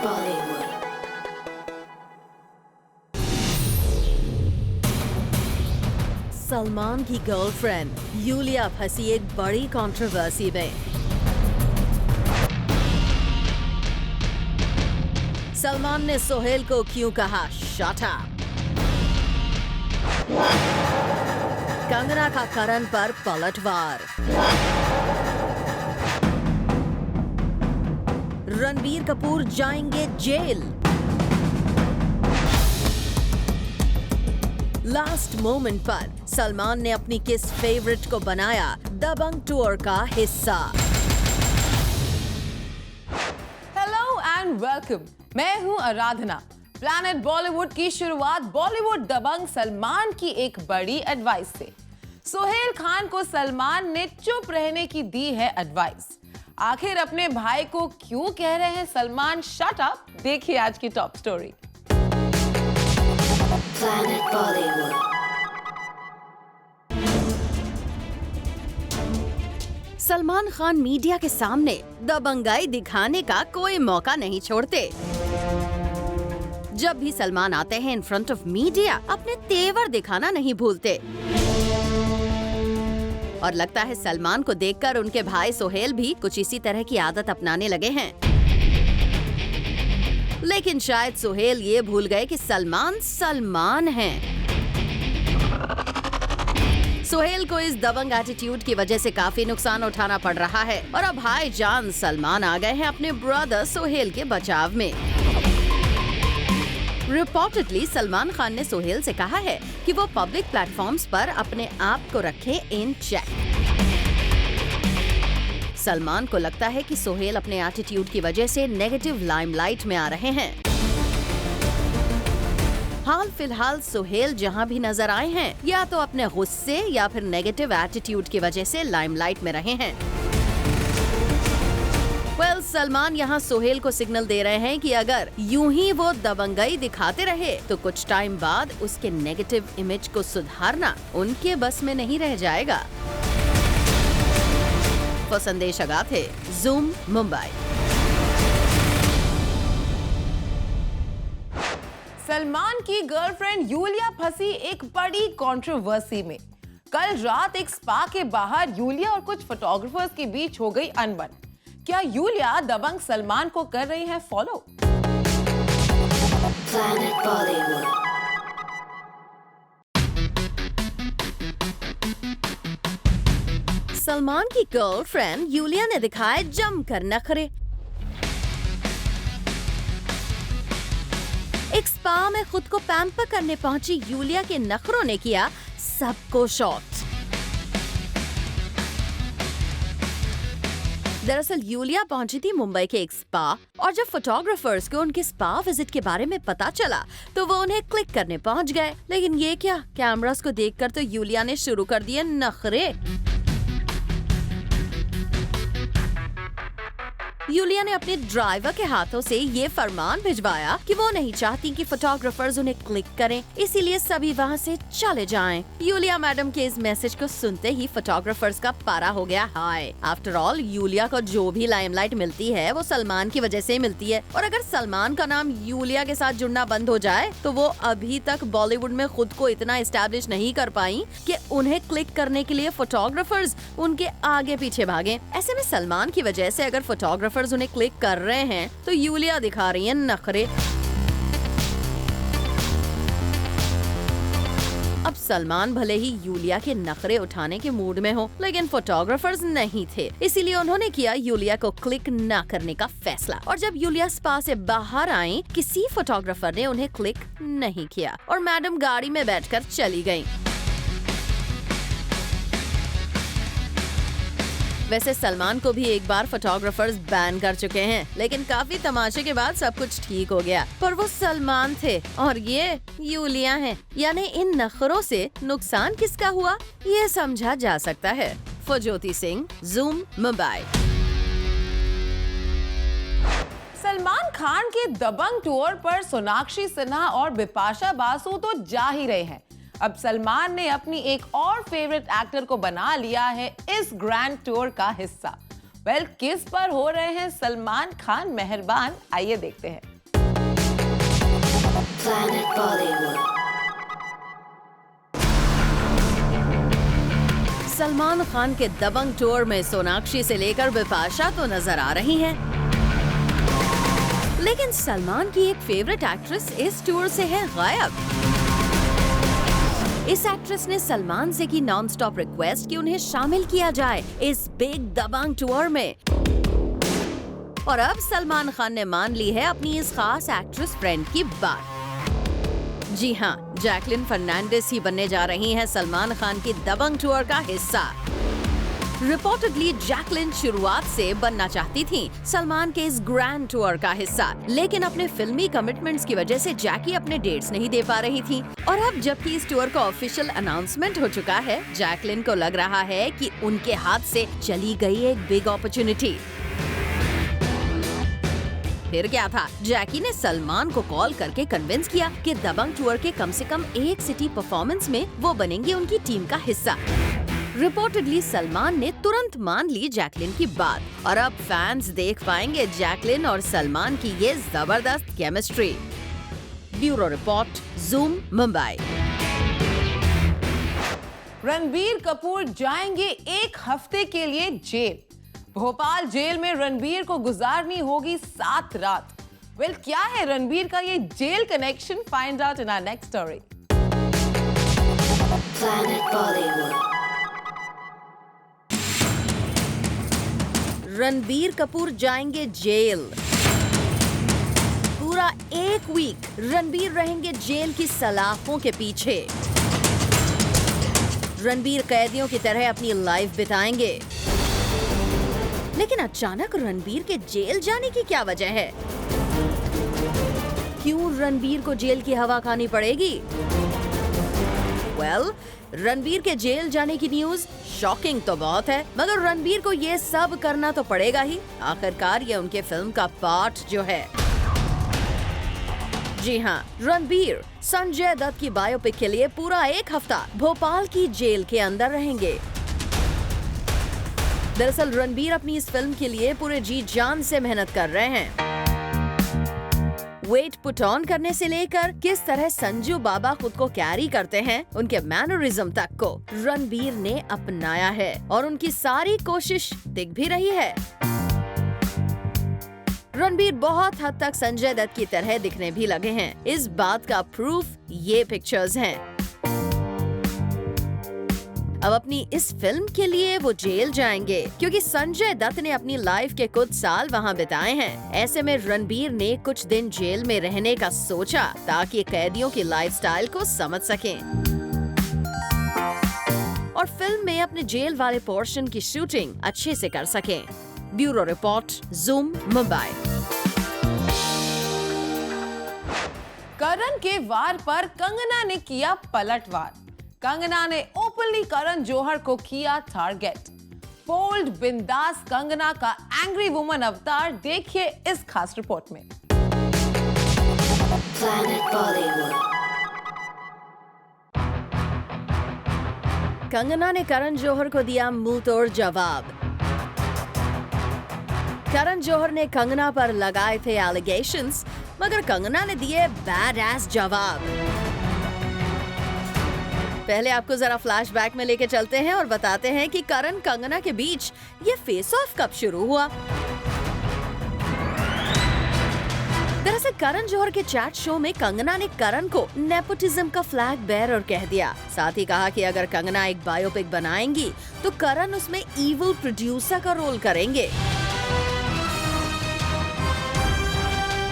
Bollywood. Salman की girlfriend Iulia फंसी एक बड़ी कंट्रोवर्सी में। सलमान ने सोहेल को क्यों कहा शट अप? कंगना का करण पर पलटवार। रणबीर कपूर जाएंगे जेल। लास्ट मोमेंट पर सलमान ने अपनी किस फेवरेट को बनाया दबंग टूर का हिस्सा। हेलो एंड वेलकम, मैं हूं आराधना। प्लैनेट बॉलीवुड की शुरुआत बॉलीवुड दबंग सलमान की एक बड़ी एडवाइस से। सोहेल खान को सलमान ने चुप रहने की दी है एडवाइस। आखिर अपने भाई को क्यों कह रहे हैं सलमान शट अप? देखिए आज की top story. Planet Bollywood. Salman Khan media के सामने दबंगाई दिखाने का कोई मौका नहीं छोड़ते। जब भी सलमान आते हैं इन फ्रंट ऑफ मीडिया, अपने तेवर दिखाना नहीं भूलते। और लगता है सलमान को देखकर उनके भाई सोहेल भी कुछ इसी तरह की आदत अपनाने लगे हैं। लेकिन शायद सोहेल ये भूल गए कि सलमान सलमान हैं। सोहेल को इस दबंग एटीट्यूड की वजह से काफी नुकसान उठाना पड़ रहा है और अब भाईजान सलमान आ गए हैं अपने ब्रदर सोहेल के बचाव में। रिपोर्टेडली सलमान खान ने सोहेल से कहा है कि वो पब्लिक प्लेटफॉर्म्स पर अपने आप को रखें इन चेक। सलमान को लगता है कि सोहेल अपने एटीट्यूड की वजह से नेगेटिव लाइमलाइट में आ रहे हैं। हाल फिलहाल सोहेल जहां भी नजर आए हैं, या तो अपने गुस्से या फिर नेगेटिव एटीट्यूड की वजह से लाइमलाइट में रहे हैं। सलमान यहां सोहेल को सिग्नल दे रहे हैं कि अगर यूं ही वो दबंगई दिखाते रहे तो कुछ टाइम बाद उसके नेगेटिव इमेज को सुधारना उनके बस में नहीं रह जाएगा। संदेश अगाथे, जूम, मुंबई। सलमान की गर्लफ्रेंड यूलिया फंसी एक बड़ी कंट्रोवर्सी में। कल रात एक स्पा के बाहर यूलिया और कुछ फोटोग्राफर्स के बीच हो गई अनबन। क्या यूलिया दबंग सलमान को कर रही है फॉलो? Planet Bollywood. सलमान की गर्लफ्रेंड यूलिया ने दिखाए जमकर नखरे। एक स्पा में खुद को पैम्पर करने पहुंची यूलिया के नखरों ने किया सबको शॉक। दरअसल यूलिया पहुंची थी मुंबई के एक स्पा और जब फोटोग्राफर्स को उनके स्पा विजिट के बारे में पता चला तो वो उन्हें क्लिक करने पहुंच गए। लेकिन ये क्या, कैमरास को देखकर तो यूलिया ने शुरू कर दिए नखरे। यूलिया ने अपने ड्राइवर के हाथों से ये फरमान भिजवाया कि वो नहीं चाहती कि फोटोग्राफर्स उन्हें क्लिक करें, इसीलिए सभी वहाँ से चले जाएं। यूलिया मैडम के इस मैसेज को सुनते ही फोटोग्राफर्स का पारा हो गया हाई। आफ्टर ऑल यूलिया को जो भी लाइमलाइट मिलती है वो सलमान की वजह से मिलती है और अगर सलमान का नाम यूलिया के साथ जुड़ना बंद हो जाए तो वो अभी तक बॉलीवुड में खुद को इतना एस्टैब्लिश नहीं कर पाई कि उन्हें क्लिक करने के लिए फोटोग्राफर्स उनके आगे पीछे भागे। ऐसे में सलमान की वजह से अगर फोटोग्राफर्स उन्हें क्लिक कर रहे हैं तो यूलिया दिखा रही है नखरे। अब सलमान भले ही यूलिया के नखरे उठाने के मूड में हो, लेकिन फोटोग्राफर्स नहीं थे, इसीलिए उन्होंने किया यूलिया को क्लिक न करने का फैसला। और जब यूलिया स्पा से बाहर आई, किसी फोटोग्राफर ने उन्हें क्लिक नहीं किया और मैडम गाड़ी में बैठकर चली गयी। वैसे सलमान को भी एक बार फोटोग्राफर्स बैन कर चुके हैं, लेकिन काफी तमाशे के बाद सब कुछ ठीक हो गया। पर वो सलमान थे और ये यूलिया हैं, यानी इन नखरों से नुकसान किसका हुआ ये समझा जा सकता है। फुजोती सिंह, जूम, मुंबई। सलमान खान के दबंग टूर पर सोनाक्षी सिन्हा और बिपाशा बासु तो जा ही रहे हैं। अब सलमान ने अपनी एक और फेवरेट एक्टर को बना लिया है इस ग्रैंड टूर का हिस्सा। किस पर हो रहे हैं सलमान खान मेहरबान, आइए देखते हैं। Planet Bollywood. सलमान खान के दबंग टूर में सोनाक्षी से लेकर बिपाशा तो नजर आ रही हैं। लेकिन सलमान की एक फेवरेट एक्ट्रेस इस टूर से है गायब। इस एक्ट्रेस ने सलमान से की नॉन स्टॉप रिक्वेस्ट कि उन्हें शामिल किया जाए इस बिग दबंग टूर में। और अब सलमान खान ने मान ली है अपनी इस खास एक्ट्रेस फ्रेंड की बात। जी हाँ, जैकलिन फर्नांडिस ही बनने जा रही हैं सलमान खान की दबंग टूर का हिस्सा। रिपोर्टेडली जैकलिन शुरुआत से बनना चाहती थी सलमान के इस ग्रैंड टूर का हिस्सा, लेकिन अपने फिल्मी कमिटमेंट्स की वजह से जैकी अपने डेट्स नहीं दे पा रही थी। और अब जबकि इस टूर का ऑफिशियल अनाउंसमेंट हो चुका है, जैकलिन को लग रहा है कि उनके हाथ से चली गई एक बिग अपॉर्चुनिटी। फिर क्या था, जैकी ने सलमान को कॉल करके कन्विंस किया कि दबंग टूर के कम से कम एक सिटी परफॉर्मेंस में वो बनेंगे उनकी टीम का हिस्सा। रिपोर्टेडली सलमान ने तुरंत मान ली जैकलिन की बात और अब फैंस देख पाएंगे जैकलिन और सलमान की ये जबरदस्त chemistry. Bureau report, zoom, Mumbai. Ranbir Kapoor जाएंगे एक हफ्ते के लिए जेल। भोपाल जेल में रणबीर को गुजारनी होगी 7 रात। वेल, क्या है रणबीर का ये jail connection? Find out in our next story. Planet Bollywood. Ranbir Kapoor जाएंगे जेल। पूरा एक वीक रणबीर रहेंगे जेल की सलाखों के पीछे। रणबीर कैदियों की तरह अपनी लाइफ बिताएंगे। लेकिन अचानक रणबीर के जेल जाने की क्या वजह है? क्यों रणबीर को जेल की हवा खानी पड़ेगी? वेल, रणबीर के जेल जाने की न्यूज शॉकिंग तो बहुत है, मगर रणबीर को ये सब करना तो पड़ेगा ही। आखिरकार ये उनके फिल्म का पार्ट जो है। जी हाँ, रणबीर संजय दत्त की बायोपिक के लिए पूरा एक हफ्ता भोपाल की जेल के अंदर रहेंगे। दरअसल रणबीर अपनी इस फिल्म के लिए पूरे जी जान से मेहनत कर रहे हैं। वेट पुट ऑन करने से लेकर किस तरह संजू बाबा खुद को कैरी करते हैं, उनके मैनरिज्म तक को रणबीर ने अपनाया है और उनकी सारी कोशिश दिख भी रही है। रणबीर बहुत हद तक संजय दत्त की तरह दिखने भी लगे हैं। इस बात का प्रूफ ये पिक्चर्स हैं। अब अपनी इस फिल्म के लिए वो जेल जाएंगे क्योंकि संजय दत्त ने अपनी लाइफ के कुछ साल वहाँ बिताए हैं। ऐसे में रणबीर ने कुछ दिन जेल में रहने का सोचा ताकि कैदियों की लाइफस्टाइल को समझ सकें और फिल्म में अपने जेल वाले पोर्शन की शूटिंग अच्छे से कर सकें। Bureau report, zoom, Mumbai. Karan के वार पर कंगना ने किया पलटवार। कंगना ने ओपनली करण जौहर को किया टारगेट। बोल्ड बिंदास कंगना का एंग्री वुमन अवतार देखिए इस खास रिपोर्ट में। Planet Bollywood. कंगना ने करण जौहर को दिया मुंह तोड़ जवाब। करण जौहर ने कंगना पर लगाए थे एलिगेशंस, मगर कंगना ने दिए बैड एस जवाब। पहले आपको जरा फ्लैशबैक में लेके चलते हैं और बताते हैं कि करण कंगना के बीच ये फेस ऑफ कब शुरू हुआ। दरअसल करण जौहर के चैट शो में कंगना ने करण को नेपोटिज्म का फ्लैग बेयरर कह दिया। साथ ही कहा कि अगर कंगना एक बायोपिक बनाएंगी तो करण उसमें इविल प्रोड्यूसर का रोल करेंगे।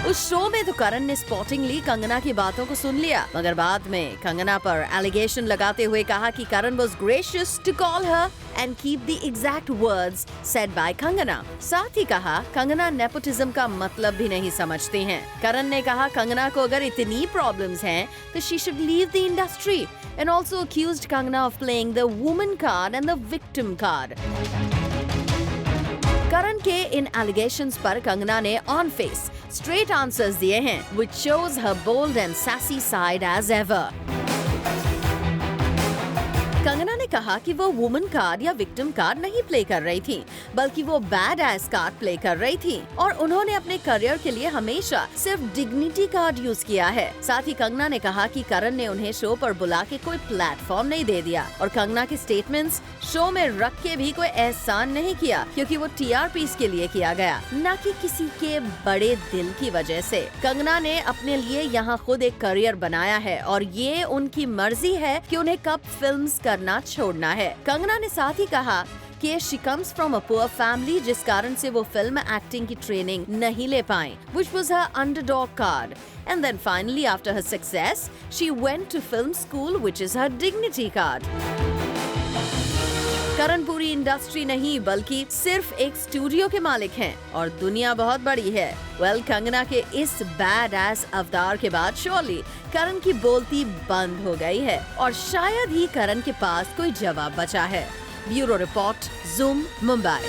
उस शो में तो करण ने स्पॉटिंगली कंगना की बातों को सुन लिया, मगर बाद में कंगना पर एलिगेशन लगाते हुए कहा कि Karan was gracious to call her and keep the exact words said by Kangana. साथ ही कहा कंगना नेपोटिज्म का मतलब भी नहीं समझती हैं। करण ने कहा कंगना को अगर इतनी प्रॉब्लम्स हैं तो she should leave the industry and also accused Kangana of playing the woman card and the victim card. Karan के इन एलिगेशंस पर कंगना ने ऑन फेस स्ट्रेट आंसर्स दिए हैं, which shows her bold and sassy side as ever. Kangana ने कहा कि वो वुमन कार्ड या विक्टिम कार्ड नहीं प्ले कर रही थी, बल्कि वो बैड एस कार्ड प्ले कर रही थी और उन्होंने अपने करियर के लिए हमेशा सिर्फ डिग्निटी कार्ड यूज किया है। साथ ही कंगना ने कहा कि करण ने उन्हें शो पर बुला के कोई प्लेटफॉर्म नहीं दे दिया और कंगना के स्टेटमेंट्स शो में रख के भी कोई एहसान नहीं किया, क्योंकि वो टीआरपीस के लिए किया गया, न कि किसी के बड़े दिल की वजह से। कंगना ने अपने लिए यहाँ खुद एक करियर बनाया है और ये उनकी मर्जी है कि उन्हें कब फिल्म्स करना छोड़ना है। कंगना ने साथ ही कहा कि she comes from a poor family, जिस कारण से वो फिल्म एक्टिंग की ट्रेनिंग नहीं ले पाई, which was her underdog card. And then finally after her success, she went to film school, which is her dignity card. करण पूरी इंडस्ट्री नहीं बल्कि सिर्फ एक स्टूडियो के मालिक हैं और दुनिया बहुत बड़ी है। वेल, कंगना के इस बैड एस अवतार के बाद श्योरली करण की बोलती बंद हो गई है और शायद ही करण के पास कोई जवाब बचा है। Bureau report, zoom, Mumbai.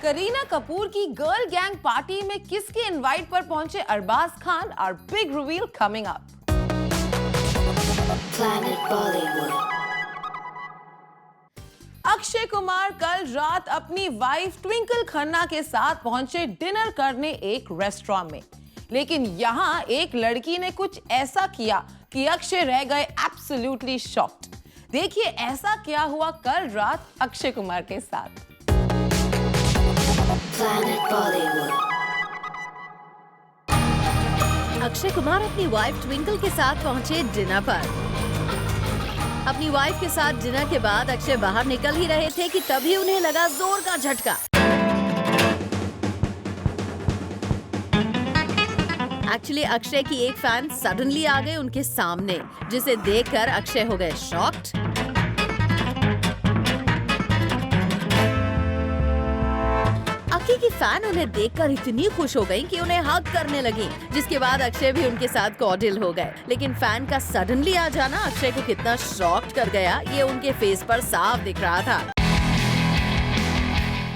Kareena Kapoor की गर्ल गैंग पार्टी में किसके इनवाइट पर पहुंचे Arbaaz Khan? Our big reveal coming up. Planet Bollywood. Akshay Kumar कल रात अपनी वाइफ ट्विंकल खन्ना के साथ पहुंचे डिनर करने एक रेस्टोरेंट में, लेकिन यहाँ एक लड़की ने कुछ ऐसा किया कि अक्षय रह गए एब्सोल्युटली शॉक्ड। देखिए ऐसा क्या हुआ कल रात अक्षय कुमार के साथ। Planet Bollywood. अक्षय कुमार अपनी वाइफ ट्विंकल के साथ पहुंचे डिनर पर। अपनी वाइफ के साथ डिनर के बाद अक्षय बाहर निकल ही रहे थे कि तभी उन्हें लगा जोर का झटका। एक्चुअली अक्षय की एक फैन सडनली आ गए उनके सामने, जिसे देखकर अक्षय हो गए शॉक्ड। अक्षय की फैन उन्हें देखकर इतनी खुश हो गई कि उन्हें हग करने लगी, जिसके बाद अक्षय भी उनके साथ कॉर्डियल हो गए। लेकिन फैन का सडनली आ जाना अक्षय को कितना शॉक्ड कर गया, ये उनके फेस पर साफ दिख रहा था।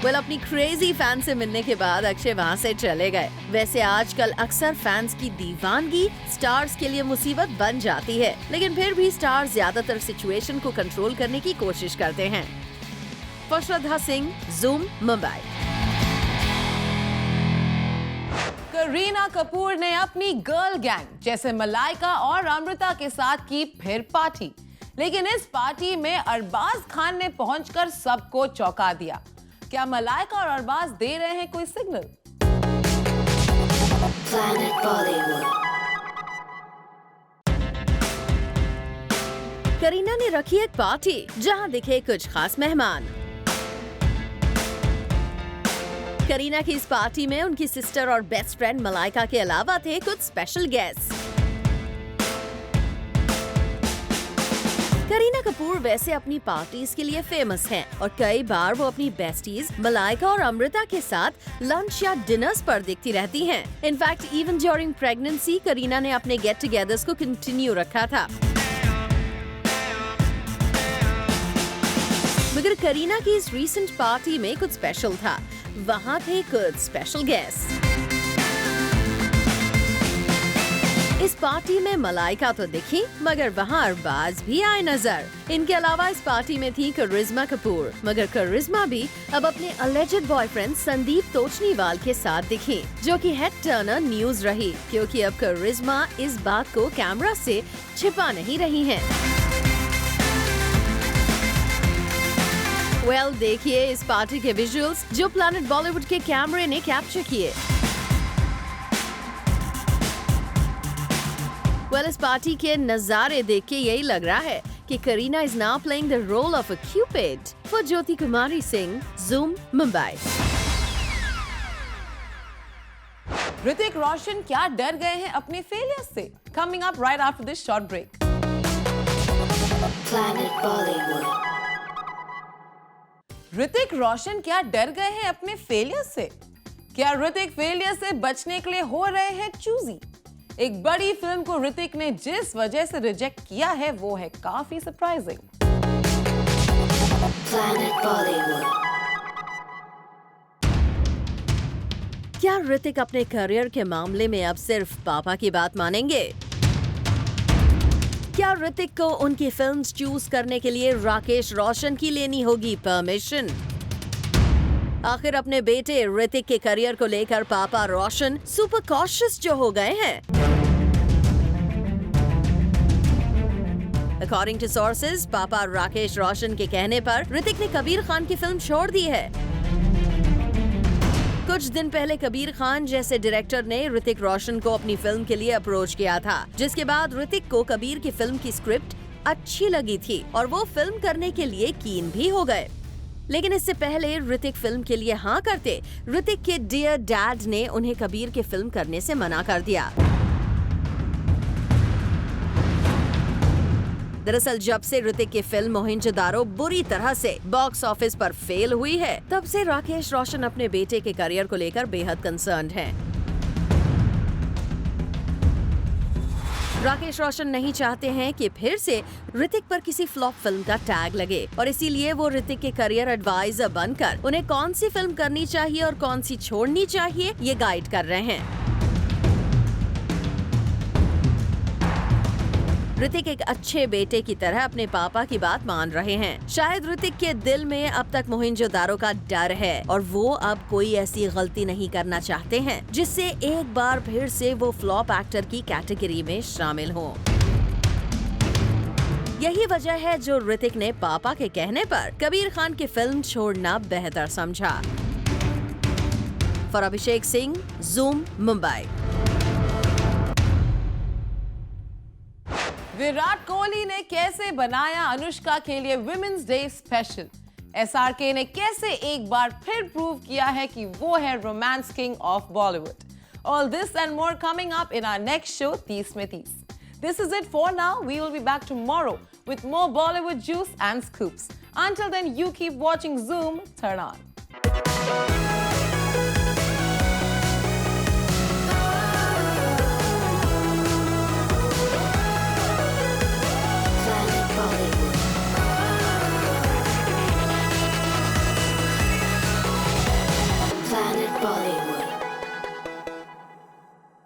अपनी क्रेजी फैन से मिलने के बाद अक्षय वहाँ से चले गए। वैसे आजकल अक्सर फैंस की दीवानगी स्टार्स के लिए मुसीबत बन जाती है, लेकिन फिर भी स्टार्स ज्यादातर सिचुएशन को कंट्रोल करने की कोशिश करते हैं। श्रद्धा सिंह, ज़ूम, मुंबई। करीना कपूर ने अपनी गर्ल गैंग जैसे मलाइका और अमृता के साथ की फिर पार्टी, लेकिन इस पार्टी में अरबाज खान ने पहुंचकर सबको चौंका दिया। क्या मलाइका और अरबाज दे रहे हैं कोई सिग्नल? Planet Bollywood. करीना ने रखी एक पार्टी जहां दिखे कुछ खास मेहमान। करीना की इस पार्टी में उनकी सिस्टर और बेस्ट फ्रेंड मलाइका के अलावा थे कुछ स्पेशल गेस्ट। करीना कपूर वैसे अपनी पार्टीज के लिए फेमस हैं और कई बार वो अपनी बेस्टीज मलाइका और अमृता के साथ लंच या डिनर्स पर दिखती रहती हैं। In fact even during pregnancy Kareena ने अपने गेट टुगेदर्स को कंटिन्यू रखा था। मगर करीना की इस रीसेंट पार्टी में कुछ स्पेशल था। वहाँ थे कुछ स्पेशल गेस्ट। इस पार्टी में मलाइका तो दिखी, मगर वहाँ अरबाज भी आए नजर। इनके अलावा इस पार्टी में थी करिश्मा कपूर, मगर करिश्मा भी अब अपने अलेजेड बॉयफ्रेंड संदीप तोचनीवाल के साथ दिखी, जो कि हेड टर्नर न्यूज रही, क्योंकि अब करिश्मा इस बात को कैमरा से छिपा नहीं रही हैं। देखिए इस पार्टी के विजुअल्स जो प्लैनेट बॉलीवुड के कैमरे ने कैप्चर किए। इस पार्टी के नजारे देख के यही लग रहा है कि Kareena is now playing the role of a cupid. For Jyoti Kumari Singh, Zoom, Mumbai. Hrithik Roshan क्या डर गए हैं अपने फेलियर से? Coming up right after this short break. Planet Bollywood. Hrithik Roshan क्या डर गए हैं अपने फेलियर से? क्या ऋतिक फेलियर से बचने के लिए हो रहे हैं चूजी? एक बड़ी फिल्म को ऋतिक ने जिस वजह से रिजेक्ट किया है वो है काफी सरप्राइजिंग। Planet Bollywood. क्या ऋतिक अपने करियर के मामले में अब सिर्फ पापा की बात मानेंगे? क्या ऋतिक को उनकी फिल्म्स चूज करने के लिए राकेश रोशन की लेनी होगी परमिशन? आखिर अपने बेटे ऋतिक के करियर को लेकर पापा रोशन सुपर कॉशियस जो हो गए हैं। अकॉर्डिंग टू सोर्सेज, पापा राकेश रोशन के कहने पर ऋतिक ने कबीर खान की फिल्म छोड़ दी है। कुछ दिन पहले कबीर खान जैसे डायरेक्टर ने ऋतिक रोशन को अपनी फिल्म के लिए अप्रोच किया था, जिसके बाद ऋतिक को कबीर की फिल्म की स्क्रिप्ट अच्छी लगी थी और वो फिल्म करने के लिए कीन भी हो गए। लेकिन इससे पहले ऋतिक फिल्म के लिए हाँ करते, ऋतिक के डियर डैड ने उन्हें कबीर की फिल्म करने से मना कर दिया। दरअसल जब से ऋतिक की फिल्म मोहिंजोदारो बुरी तरह से बॉक्स ऑफिस पर फेल हुई है, तब से राकेश रोशन अपने बेटे के करियर को लेकर बेहद कंसर्न्ड हैं। राकेश रोशन नहीं चाहते हैं कि फिर से ऋतिक पर किसी फ्लॉप फिल्म का टैग लगे और इसीलिए वो ऋतिक के करियर एडवाइजर बनकर उन्हें कौन सी फिल्म करनी चाहिए और कौन सी छोड़नी चाहिए ये गाइड कर रहे हैं। ऋतिक एक अच्छे बेटे की तरह अपने पापा की बात मान रहे हैं। शायद ऋतिक के दिल में अब तक मोहिंजोदारो का डर है और वो अब कोई ऐसी गलती नहीं करना चाहते हैं जिससे एक बार फिर से वो फ्लॉप एक्टर की कैटेगरी में शामिल हो। यही वजह है जो ऋतिक ने पापा के कहने पर कबीर खान की फिल्म छोड़ना बेहतर समझा। For Abhishek Singh, zoom, Mumbai. विराट कोहली ने कैसे बनाया अनुष्का के लिए विमेंस डे स्पेशल? एसआरके ने कैसे एक बार फिर प्रूव किया है कि वो है romance king of Bollywood? All this and more coming up in our next show, 30 में 30. This is it for now. We will be back tomorrow with more Bollywood juice and scoops. Until then, you keep watching Zoom. Turn on.